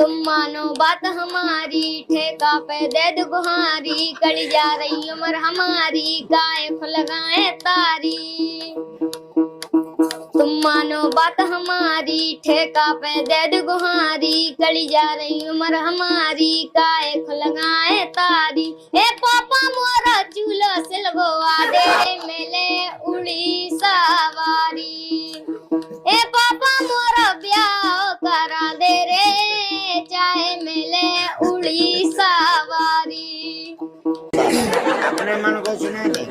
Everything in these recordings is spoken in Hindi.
तुम मानो बात हमारी, ठेका पे दे दो गुहारी, कड़ी जा रही उम्र हमारी, गाय लगाए तारी। तुम मानो बात हमारी, ठेका पे दे दो गुहारी, कड़ी जा रही उम्र हमारी, गाय लगाए तारी। ए पापा मोरा चूल्हा सिलवा दे रे, मेले उड़ी सवारी। ए पापा मोरा ब्याह करा दे रे, चाहे मेले उड़ी सवारी। अपने मन को सुना दे।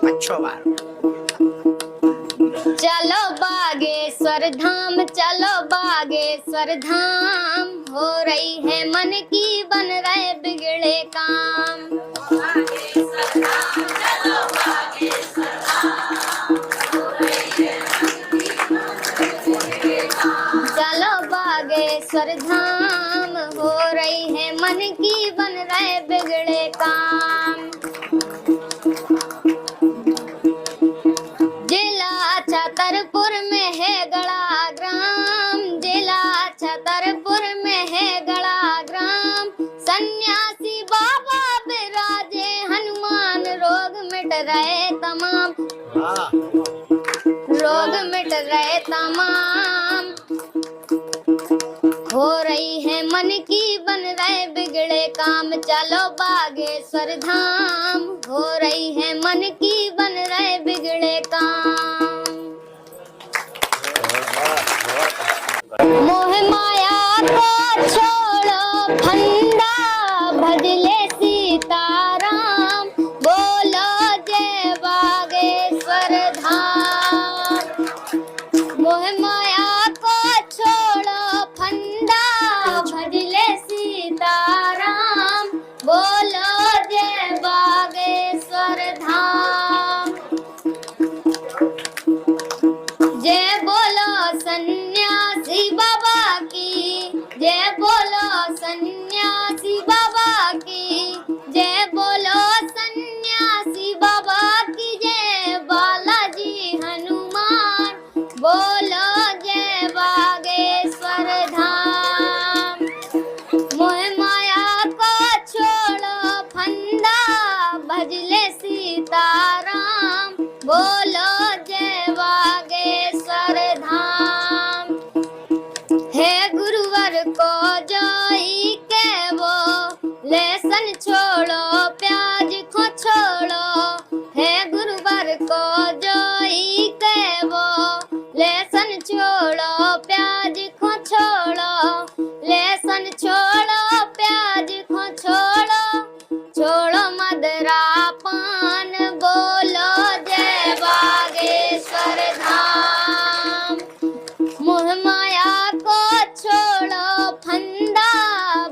अच्छो बार। चलो बागेश्वर धाम, चलो बागेश्वर धाम, हो रही है मन की बन रहे बिगड़े काम। बागेश्वर धाम, चलो बागेश्वर धाम, हो रही है मन की बन रहे बिगड़े काम। चलो बागेश्वर धाम, हो रही है मन की बन रहे बिगड़े काम। छतरपुर में है गड़ा ग्राम, जिला छतरपुर में है गड़ा ग्राम, सन्यासी बाबा विराजे हनुमान, रोग मिट रहे तमाम, रोग मिट रहे तमाम। हो रही है मन की बन रहे बिगड़े काम, चलो बागेश्वर धाम, हो रही है मन की बन रहे बिगड़े काम। मोह माया को छोड़ो फंदा, भजले सीताराम, बोलो जय बागेश्वर धाम। मोह माया को छोड़ो फंदा, भजले सीताराम, बोलो जय बागेश्वर धाम। जय बोलो सन्यासी बाबा की, जय बोलो सन्यासी बाबा की, जय बोलो सन्यासी बाबा की, जय बालाजी हनुमान, बोलो जय बागेश्वर धाम। मोह माया को छोड़ो फंदा, भजले सीताराम, बोलो जय बागेश्वर धाम। है गुरुवर को जोई के वो, लेसन छोड़ो प्याज को छोड़ो, है गुरुवर को जोई के वो, लेसन छोड़ो प्याज को छोड़ो, लेसन छोड़ो प्याज को छोड़ो, छोड़ो मदरा पान, बोलो जय बागेश्वर धाम। मोह माया को छोड़ो फंदा,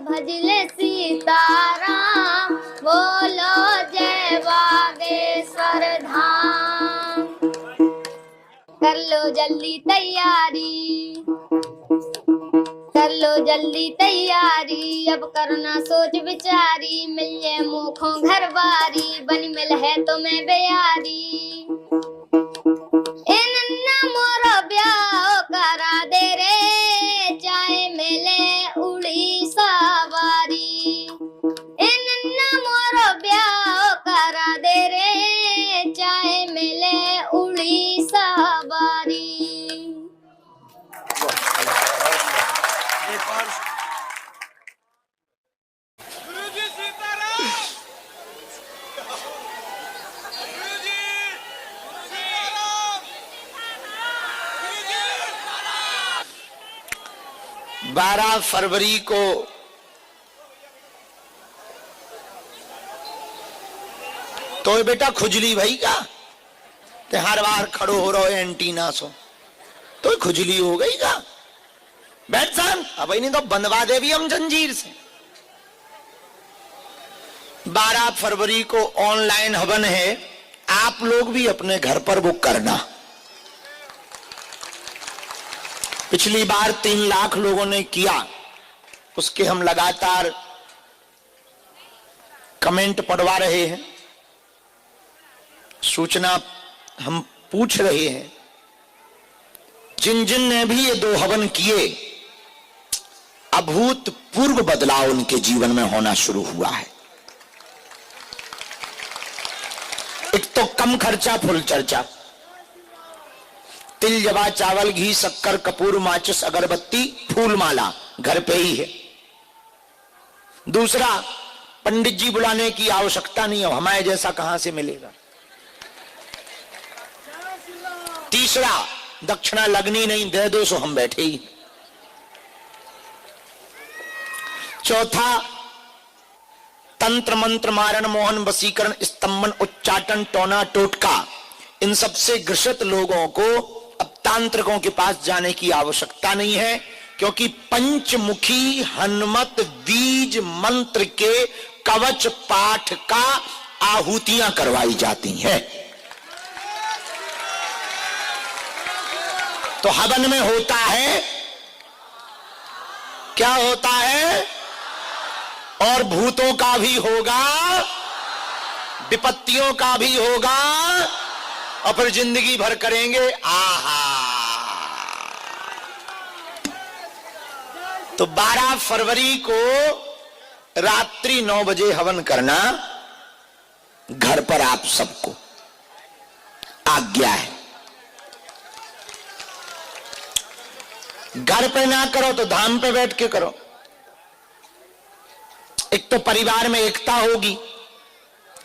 भजले सीताराम, बोलो जय बागेश्वर धाम। कर लो जल्दी तैयारी, कर लो जल्दी तैयारी, अब करना सोच विचारी, मिल जाए मुखों घर बारी, बनी मिल है तो मैं बेयारी। ए नन्ना मोरो ब्याह करा दे रे, चाहे मेले उड़ी सवारी। ए नन्ना मोरो ब्याह करा दे रे, चाहे मेले उड़ी सवारी। बारह फरवरी को तो बेटा खुजली भाई का ते हर बार खड़ो हो रहो एंटीना सो तो खुजली हो गई का। बैठ सान अब नहीं तो बंधवा दे भी हम जंजीर से। 12 फरवरी को ऑनलाइन हवन है, आप लोग भी अपने घर पर बुक करना। पिछली बार 3 लाख लोगों ने किया, उसके हम लगातार कमेंट पढ़वा रहे हैं, सूचना हम पूछ रहे हैं। जिन जिन ने भी ये 2 हवन किए अभूतपूर्व बदलाव उनके जीवन में होना शुरू हुआ है। एक तो कम खर्चा फुल चर्चा, तिल जवा चावल घी शक्कर कपूर माचिस अगरबत्ती फूल माला घर पे ही है। दूसरा, पंडित जी बुलाने की आवश्यकता नहीं है, हमारे जैसा कहां से मिलेगा। तीसरा, दक्षिणा लगनी नहीं, दे दो सो हम बैठे ही। चौथा, तंत्र मंत्र मारण मोहन वसीकरण स्तंभन उच्चाटन टोना टोटका, इन सबसे ग्रसित लोगों को अब तांत्रिकों के पास जाने की आवश्यकता नहीं है, क्योंकि पंचमुखी हनुमत बीज मंत्र के कवच पाठ का आहुतियां करवाई जाती हैं। तो हवन में होता है, क्या होता है, और भूतों का भी होगा, विपत्तियों का भी होगा, और फिर जिंदगी भर करेंगे आहा। तो 12 फरवरी को रात्रि 9 बजे हवन करना घर पर आप सबको आज्ञा है। घर पे ना करो तो धाम पे बैठ के करो। एक तो परिवार में एकता होगी,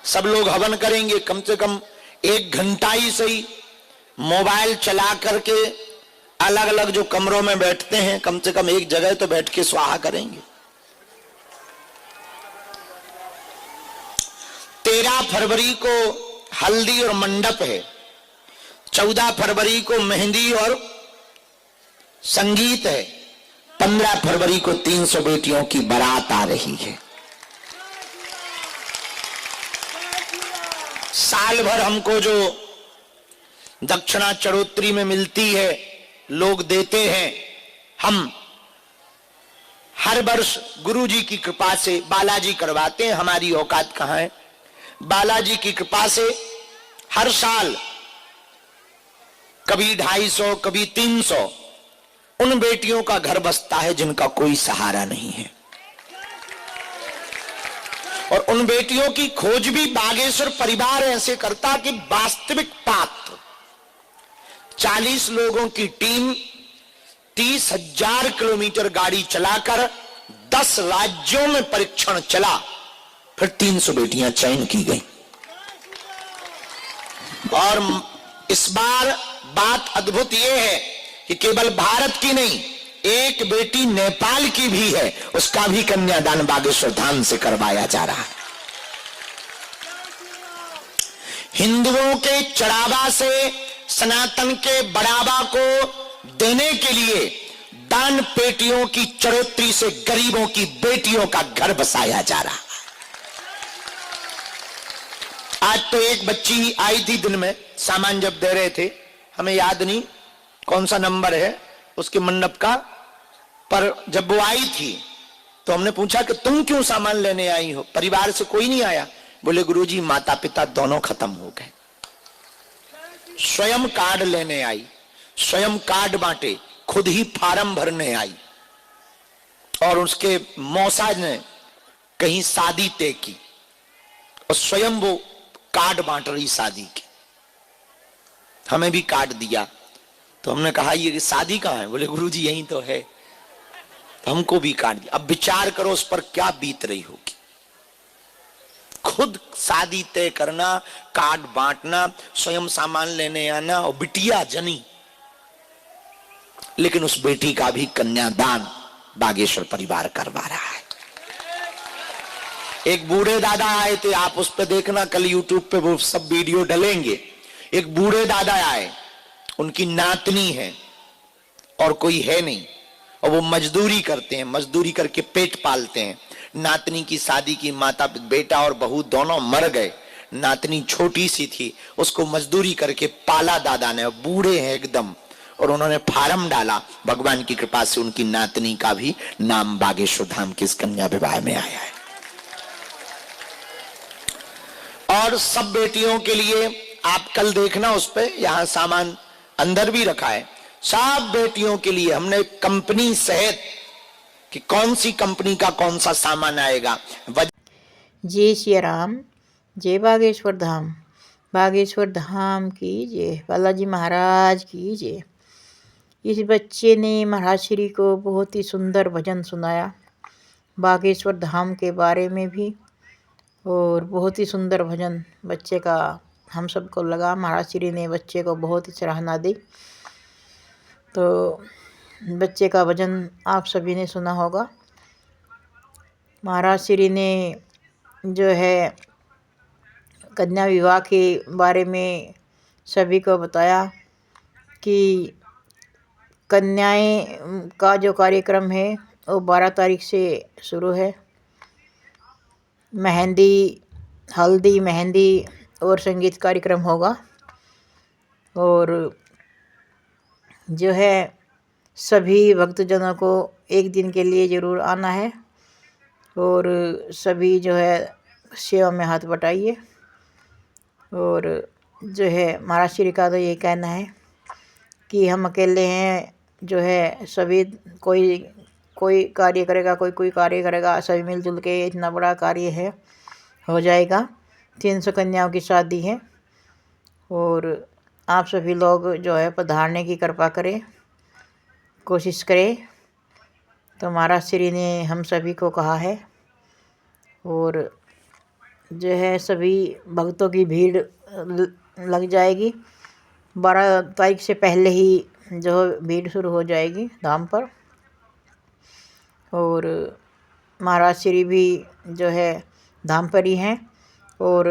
सब लोग हवन करेंगे, कम से कम 1 घंटा ही सही मोबाइल चला करके अलग अलग जो कमरों में बैठते हैं कम से कम एक जगह तो बैठ के स्वाहा करेंगे। 13 फरवरी को हल्दी और मंडप है, 14 फरवरी को मेहंदी और संगीत है, 15 फरवरी को 300 बेटियों की बारात आ रही है। साल भर हमको जो दक्षिणा चढ़ोतरी में मिलती है, लोग देते हैं, हम हर वर्ष गुरु जी की कृपा से बालाजी करवाते हैं। हमारी औकात कहां है, बालाजी की कृपा से हर साल कभी 250 कभी 300 उन बेटियों का घर बसता है जिनका कोई सहारा नहीं है। और उन बेटियों की खोज भी बागेश्वर परिवार ऐसे करता कि वास्तविक पात्र 40 लोगों की टीम 30,000 किलोमीटर गाड़ी चलाकर 10 राज्यों में परीक्षण चला, फिर 300 बेटियां चयन की गई। और इस बार बात अद्भुत यह है कि केवल भारत की नहीं, एक बेटी नेपाल की भी है, उसका भी कन्यादान बागेश्वर धाम से करवाया जा रहा है। हिंदुओं के चढ़ावा से सनातन के बढ़ावा को देने के लिए दान पेटियों की चढ़ोतरी से गरीबों की बेटियों का घर बसाया जा रहा है। आज तो एक बच्ची आई थी दिन में, सामान जब दे रहे थे, हमें याद नहीं कौन सा नंबर है उसके मंडप का, पर जब वो आई थी तो हमने पूछा कि तुम क्यों सामान लेने आई हो, परिवार से कोई नहीं आया? बोले गुरुजी माता पिता दोनों खत्म हो गए, स्वयं कार्ड लेने आई, स्वयं कार्ड बांटे, खुद ही फार्म भरने आई, और उसके मौसा ने कहीं शादी तय की और स्वयं वो कार्ड बांट रही शादी के। हमें भी कार्ड दिया तो हमने कहा ये शादी कहाँ है? बोले गुरुजी यहीं तो है। तो हमको भी कार्ड दिया। अब विचार करो उस पर क्या बीत रही होगी। खुद शादी तय करना, कार्ड बांटना, स्वयं सामान लेने आना, और बिटिया जनी, लेकिन उस बेटी का भी कन्यादान बागेश्वर परिवार करवा रहा है। एक बूढ़े दादा आए थे, आप उस पर देखना, कल यूट्यूब पे वो सब वीडियो डलेंगे। एक बूढ़े दादा आए, उनकी नातनी है और कोई है नहीं, और वो मजदूरी करते हैं, मजदूरी करके पेट पालते हैं। नातनी की शादी की, माता बेटा और बहू दोनों मर गए, नातनी छोटी सी थी, उसको मजदूरी करके पाला दादा ने, बूढ़े हैं एकदम, और उन्होंने फार्म डाला। भगवान की कृपा से उनकी नातनी का भी नाम बागेश्वर धाम के इस कन्या विवाह में आया है। और सब बेटियों के लिए आप कल देखना, उस पे यहां सामान अंदर भी रखा है, सब बेटियों के लिए हमने कंपनी सहित कि कौन सी कंपनी का कौन सा सामान आएगा। जय सिया राम, जय बागेश्वर धाम। बागेश्वर धाम की जय, बालाजी महाराज की जय। इस बच्चे ने महाराज श्री को बहुत ही सुंदर भजन सुनाया बागेश्वर धाम के बारे में भी, और बहुत ही सुंदर भजन बच्चे का हम सबको लगा। महाराज श्री ने बच्चे को बहुत ही सराहना दी। तो बच्चे का भजन आप सभी ने सुना होगा। महाराज श्री ने जो है कन्या विवाह के बारे में सभी को बताया कि कन्याएं का जो कार्यक्रम है वो 12 तारीख से शुरू है। हल्दी मेहंदी और संगीत कार्यक्रम होगा, और जो है सभी भक्तजनों को एक दिन के लिए ज़रूर आना है, और सभी जो है सेवा में हाथ बटाइए। और जो है महाराज श्री का तो ये कहना है कि हम अकेले हैं, जो है सभी कोई कार्य करेगा, कोई कार्य करेगा, सभी मिलजुल के इतना बड़ा कार्य है, हो जाएगा। 300 कन्याओं की शादी है, और आप सभी लोग जो है पधारने की कृपा करें, कोशिश करें। तो महाराज श्री ने हम सभी को कहा है, और जो है सभी भक्तों की भीड़ लग जाएगी। 12 तारीख से पहले ही जो भीड़ शुरू हो जाएगी धाम पर। और महाराज श्री भी जो है धाम पर ही हैं, और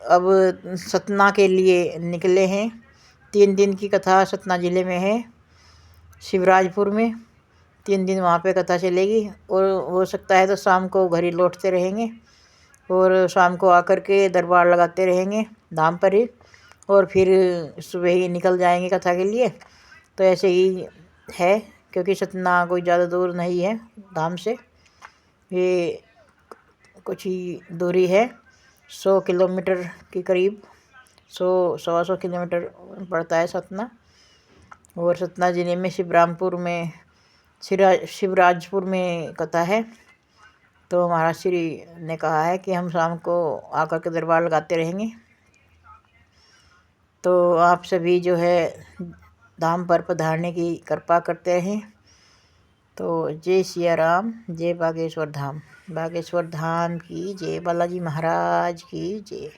अब सतना के लिए निकले हैं। 3 दिन की कथा सतना ज़िले में है, शिवराजपुर में। 3 दिन वहाँ पे कथा चलेगी, और हो सकता है तो शाम को घर ही लौटते रहेंगे, और शाम को आकर के दरबार लगाते रहेंगे धाम पर ही, और फिर सुबह ही निकल जाएंगे कथा के लिए। तो ऐसे ही है, क्योंकि सतना कोई ज़्यादा दूर नहीं है धाम से, ये कुछ ही दूरी है, 100 किलोमीटर के करीब, 100-125 किलोमीटर पड़ता है सतना। और सतना ज़िले में शिवराजपुर में कथा है। तो महाराज श्री ने कहा है कि हम शाम को आकर के दरबार लगाते रहेंगे। तो आप सभी जो है धाम पर पधारने की कृपा करते रहें। तो जय सिया राम, जय बागेश्वर धाम। बागेश्वर धाम की जय, बालाजी महाराज की जय।